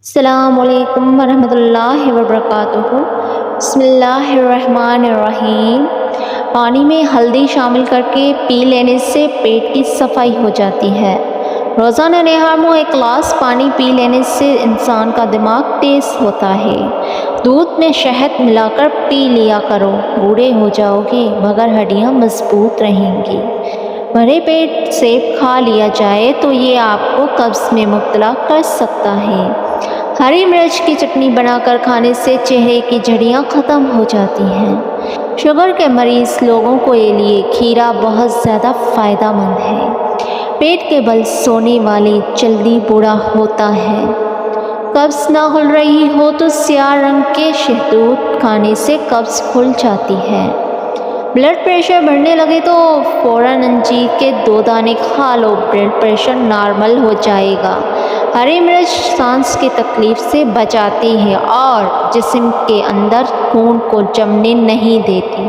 السلام علیکم ورحمۃ اللہ وبرکاتہ۔ بسم اللہ الرحمن الرحیم۔ پانی میں ہلدی شامل کر کے پی لینے سے پیٹ کی صفائی ہو جاتی ہے۔ روزانہ نہار منہ ایک گلاس پانی پی لینے سے انسان کا دماغ تیز ہوتا ہے۔ دودھ میں شہد ملا کر پی لیا کرو، بوڑھے ہو جاؤ گے مگر ہڈیاں مضبوط رہیں گی۔ بھرے پیٹ سیب کھا لیا جائے تو یہ آپ کو قبض میں مبتلا کر سکتا ہے۔ ہری مرچ کی چٹنی بنا کر کھانے سے چہرے کی جھریاں ختم ہو جاتی ہیں۔ شوگر کے مریض لوگوں کے لیے کھیرا بہت زیادہ فائدہ مند ہے۔ پیٹ کے بل سونے والے جلدی بوڑھا ہوتا ہے۔ قبض نہ کھل رہی ہو تو سیاہ رنگ کے شہتوت کھانے سے قبض کھل جاتی ہے۔ بلڈ پریشر بڑھنے لگے تو فوراً انجیر کے 2 دانے کھا لو، بلڈ پریشر نارمل ہو جائے گا۔ ہری مرچ سانس کی تکلیف سے بچاتی ہے اور جسم کے اندر خون کو جمنے نہیں دیتی۔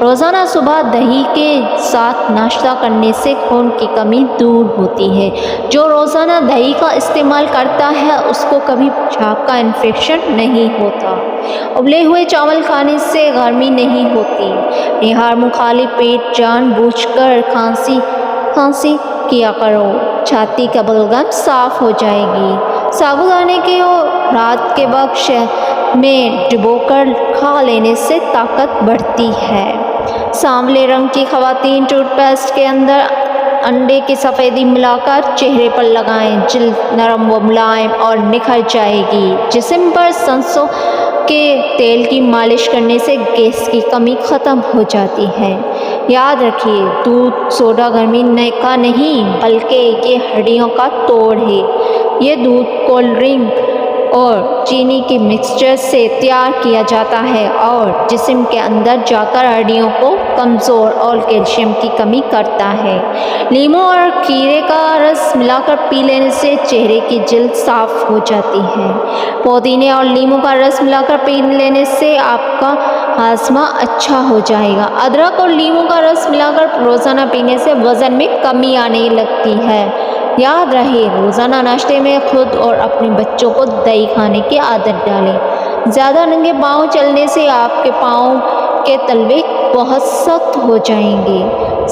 روزانہ صبح دہی کے ساتھ ناشتہ کرنے سے خون کی کمی دور ہوتی ہے۔ جو روزانہ دہی کا استعمال کرتا ہے اس کو کبھی پیشاب کا انفیکشن نہیں ہوتا۔ ابلے ہوئے چاول کھانے سے گرمی نہیں ہوتی۔ نہار منہ خالی پیٹ جان بوجھ کر کھانسی کیا کرو، چھاتی کا بلغم صاف ہو جائے گی۔ سابودانے کو رات کے وقت شہد میں ڈبو کر کھا لینے سے طاقت بڑھتی ہے۔ سانولے رنگ کی خواتین ٹوتھ پیسٹ کے اندر انڈے کی سفیدی ملا کر چہرے پر لگائیں، جلد نرم و ملائم اور نکھر جائے گی۔ جسم پر سرسوں کے تیل کی مالش کرنے سے گیس کی کمی ختم ہو جاتی ہے۔ یاد رکھیے، دودھ سوڈا گرمی کا نہیں بلکہ یہ ہڈیوں کا توڑ ہے۔ یہ دودھ کولڈ ڈرنک اور چینی کے مکسچر سے تیار کیا جاتا ہے اور جسم کے اندر جا کر ہڈیوں کو کمزور اور کیلشیم کی کمی کرتا ہے۔ لیموں اور کھیرے کا رس ملا کر پی لینے سے چہرے کی جلد صاف ہو جاتی ہے۔ پودینے اور لیموں کا رس ملا کر پی لینے سے آپ کا ہاضمہ اچھا ہو جائے گا۔ ادرک اور لیموں کا رس ملا کر روزانہ پینے سے وزن میں کمی آنے لگتی ہے۔ یاد رہے، روزانہ ناشتے میں خود اور اپنے بچوں کو دہی کھانے کی عادت ڈالیں۔ زیادہ ننگے پاؤں چلنے سے آپ کے پاؤں کے تلوے بہت سخت ہو جائیں گے۔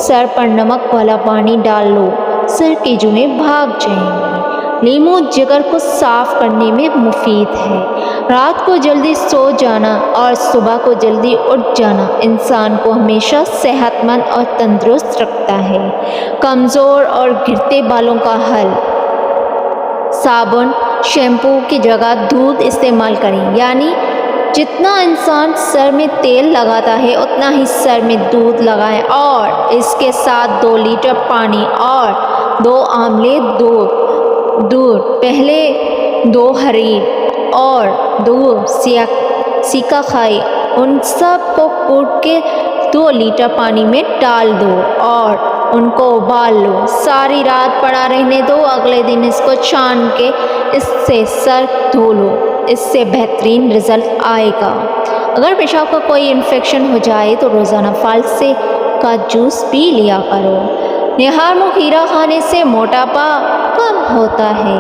سر پر نمک والا پانی ڈال لو، سر کی جوئیں بھاگ جائیں گی۔ لیموں جگر کو صاف کرنے میں مفید ہے۔ رات کو جلدی سو جانا اور صبح کو جلدی اٹھ جانا انسان کو ہمیشہ صحت مند اور تندرست رکھتا ہے۔ کمزور اور گرتے بالوں کا حل: صابن، شیمپو کی جگہ دودھ استعمال کریں، یعنی جتنا انسان سر میں تیل لگاتا ہے اتنا ہی سر میں دودھ لگائیں اور اس کے ساتھ 2 لیٹر پانی اور 2 آملے دودھ، پہلے 2 ہری اور 2 سیکا کھائی، ان سب کو کوٹ کے 2 لیٹر پانی میں ڈال دو اور ان کو ابال لو۔ ساری رات پڑا رہنے دو، اگلے دن اس کو چھان کے اس سے سر دھو لو، اس سے بہترین رزلٹ آئے گا۔ اگر پیشاب کا کوئی انفیکشن ہو جائے تو روزانہ فالسے کا جوس پی لیا کرو۔ نہار منہ کھیرا کھانے سے موٹاپا کم ہوتا ہے۔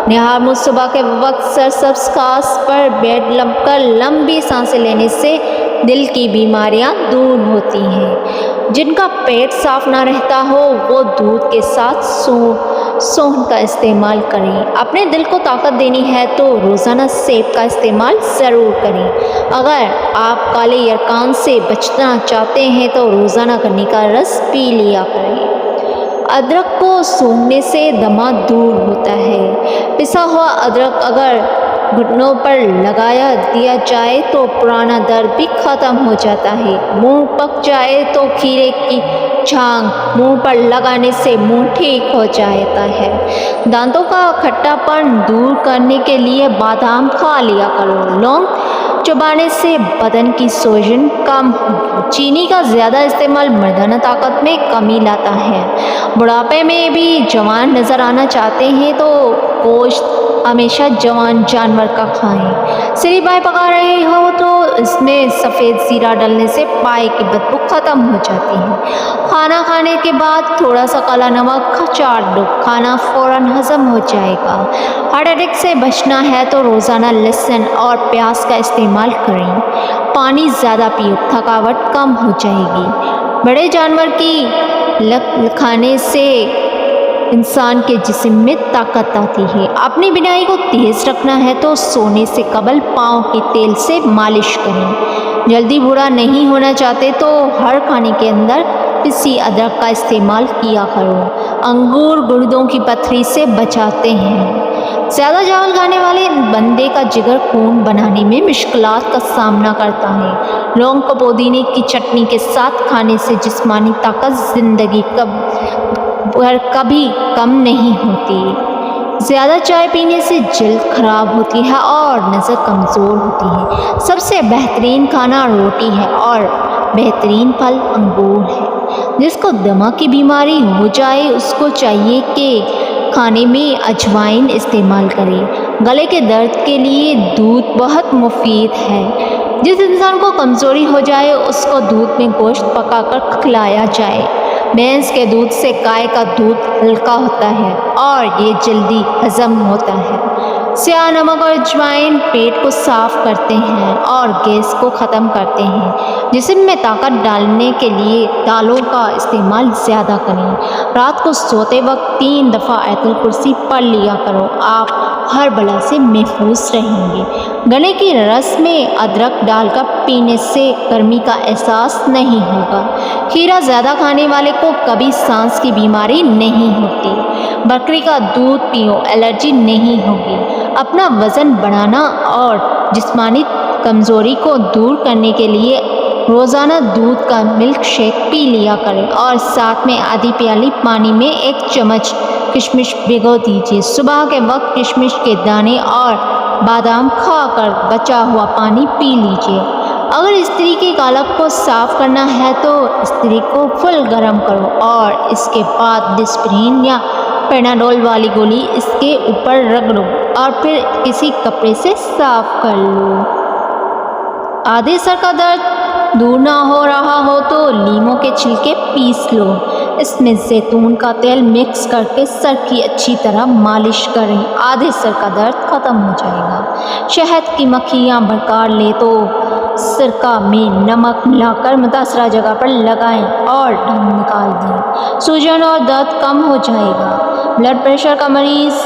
نہار منہ صبح کے وقت سرسبز گھاس پر بیٹھ کر لمبی سانسیں لینے سے دل کی بیماریاں دور ہوتی ہیں۔ جن کا پیٹ صاف نہ رہتا ہو وہ دودھ کے ساتھ سونف کا استعمال کریں۔ اپنے دل کو طاقت دینی ہے تو روزانہ سیب کا استعمال ضرور کریں۔ اگر آپ کالے یرقان سے بچنا چاہتے ہیں تو روزانہ گنی کا رس پی لیا کریں۔ ادرک کو سونگھنے سے دمہ دور ہوتا ہے۔ پسا ہوا ادرک اگر گھٹنوں پر لگا دیا جائے تو پرانا درد بھی ختم ہو جاتا ہے۔ منہ پک جائے تو کھیرے کی چھانک منہ پر لگانے سے منہ ٹھیک ہو جاتا ہے۔ دانتوں کا کھٹا پن دور کرنے کے لیے بادام کھا لیا کرو۔ لونگ چبانے سے بدن کی سوجن کم ہوگی۔ چینی کا زیادہ استعمال مردانہ طاقت میں کمی لاتا ہے۔ بڑھاپے میں بھی جوان نظر آنا چاہتے ہیں تو گوشت ہمیشہ جوان جانور کا کھائیں۔ سری پائے پکا رہے ہو تو اس میں سفید زیرہ ڈالنے سے پائے کی بدبو ختم ہو جاتی ہے۔ کھانا کھانے کے بعد تھوڑا سا کالا نمک چاٹ دو، کھانا فوراً ہضم ہو جائے گا۔ ہارٹ اٹیک سے بچنا ہے تو روزانہ لہسن اور پیاز کا استعمال کریں۔ پانی زیادہ پیو، تھکاوٹ کم ہو جائے گی۔ بڑے جانور کی کھانے سے انسان کے جسم میں طاقت آتی ہے۔ اپنی بینائی کو تیز رکھنا ہے تو سونے سے قبل پاؤں کے تیل سے مالش کریں۔ جلدی بوڑھا نہیں ہونا چاہتے تو ہر کھانے کے اندر پسی ادرک کا استعمال کیا کرو۔ انگور گردوں کی پتھری سے بچاتے ہیں۔ زیادہ چاول کھانے والے بندے کا جگر خون بنانے میں مشکلات کا سامنا کرتا ہے۔ لونگ کو پودینے کی چٹنی کے ساتھ کھانے سے جسمانی طاقت زندگی کبھی کم نہیں ہوتی۔ زیادہ چائے پینے سے جلد خراب ہوتی ہے اور نظر کمزور ہوتی ہے۔ سب سے بہترین کھانا روٹی ہے اور بہترین پھل انگور ہے۔ جس کو دمہ کی بیماری ہو جائے اس کو چاہیے کہ کھانے میں اجوائن استعمال کرے۔ گلے کے درد کے لیے دودھ بہت مفید ہے۔ جس انسان کو کمزوری ہو جائے اس کو دودھ میں گوشت پکا کر کھلایا جائے۔ بھینس کے دودھ سے گائے کا دودھ ہلکا ہوتا ہے اور یہ جلدی ہضم ہوتا ہے۔ سیاہ نمک اور اجوائن پیٹ کو صاف کرتے ہیں اور گیس کو ختم کرتے ہیں۔ جسم میں طاقت ڈالنے کے لیے دالوں کا استعمال زیادہ کریں۔ رات کو سوتے وقت 3 دفعہ آیت الکرسی پڑھ لیا کرو، آپ ہر بلا سے محفوظ رہیں گے۔ گنے کی رس میں ادرک ڈال کر پینے سے گرمی کا احساس نہیں ہوگا۔ کھیرا زیادہ کھانے والے کو کبھی سانس کی بیماری نہیں ہوتی۔ بکری کا دودھ پیو، الرجی نہیں ہوگی۔ اپنا وزن بڑھانا اور جسمانی کمزوری کو دور کرنے کے لیے روزانہ دودھ کا ملک شیک پی لیا کریں اور ساتھ میں آدھی پیالی پانی میں 1 چمچ کشمش بھگو دیجیے۔ صبح کے وقت کشمش کے دانے اور بادام کھا کر بچا ہوا پانی پی لیجیے۔ اگر استری کے کالب کو صاف کرنا ہے تو استری کو فل گرم کرو اور اس کے بعد ڈسپرین یا پیناڈول والی گولی اس کے اوپر رگڑو اور پھر کسی کپڑے سے صاف کر لو۔ آدھے سر کا درد دور نہ ہو رہا ہو تو لیموں کے چھلکے پیس لو، اس میں زیتون کا تیل مکس کر کے سر کی اچھی طرح مالش کریں، آدھے سر کا درد ختم ہو جائے گا۔ شہد کی مکھیاں بھڑکا لے تو سرکہ میں نمک ملا کر متاثرہ جگہ پر لگائیں اور ڈنگ نکال دیں، سوجن اور درد کم ہو جائے گا۔ بلڈ پریشر کا مریض